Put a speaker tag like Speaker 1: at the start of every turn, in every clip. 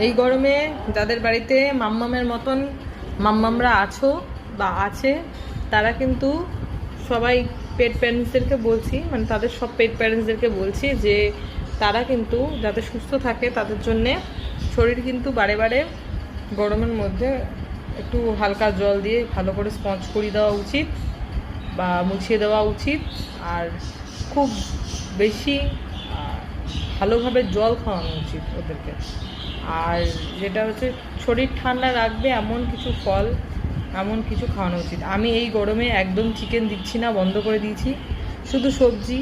Speaker 1: এই গরমে যাদের বাড়িতে মাম্মামের মতন মাম্মামরা আছো বা আছে, তারা কিন্তু সবাই পেট প্যারেন্টসদেরকে বলছি, মানে তাদের সব পেট প্যারেন্টসদেরকে বলছি যে তারা কিন্তু যাতে সুস্থ থাকে তাদের জন্যে শরীর কিন্তু বারে বারে গরমের মধ্যে একটু হালকা জল দিয়ে ভালো করে স্পঞ্জ করিয়ে দেওয়া উচিত বা মুছিয়ে দেওয়া উচিত। আর খুব বেশি ভালোভাবে জল খাওয়ানো উচিত ওদেরকে। আর যেটা হচ্ছে শরীর ঠান্ডা রাখবে এমন কিছু ফল, এমন কিছু খাওয়ানো উচিত। আমি এই গরমে একদম চিকেন দিচ্ছি না, বন্ধ করে দিয়েছি, শুধু সবজি।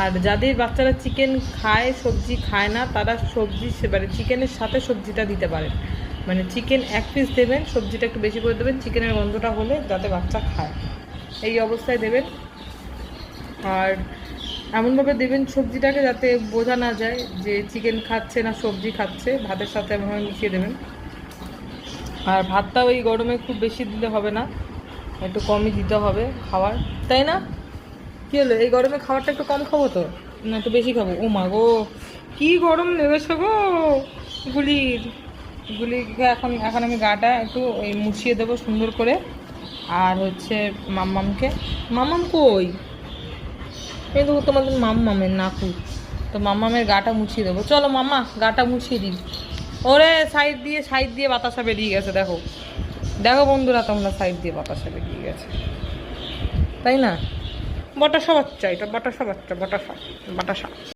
Speaker 1: আর যাদের বাচ্চারা চিকেন খায় সবজি খায় না, তারা সবজি সেবারে চিকেনের সাথে সবজিটা দিতে পারেন। মানে চিকেন 1 পিস দেবেন, সবজিটা একটু বেশি করে দেবেন, চিকেনের গন্ধটা হলে যাতে বাচ্চা খায় এই অবস্থায় দেবেন। আর এমনভাবে দেবেন সবজিটাকে যাতে বোঝা না যায় যে চিকেন খাচ্ছে না সবজি খাচ্ছে, ভাতের সাথে এমনভাবে মিশিয়ে দেবেন। আর ভাতটাও এই গরমে খুব বেশি দিলে হবে না, একটু কমই দিতে হবে খাবার, তাই না? কী হলো, এই গরমে খাবারটা একটু কম খাবো তো না একটু বেশি খাবো? ও মা গো, কী গরম নেমেছে গো গুলিকে। এখন এখন আমি গাটা একটু ওই মুছিয়ে দেবো সুন্দর করে। আর হচ্ছে মাম্মামকে, মাম্মাম কই? কিন্তু তোমাদের মাম্মামের নাকু, তো মাম্মামের গাটা মুছিয়ে দেবো। চলো মাম্মা, গাটা মুছিয়ে দিই। ওরে সাইড দিয়ে বাতাসা বেরিয়ে গেছে, দেখো দেখো বন্ধুরা তোমরা, সাইড দিয়ে বাতাসা বেরিয়ে গেছে, তাই না? বাতাসা বাচ্চা, এটা বাতাসা বাচ্চা, বাতাসা বাতাসা।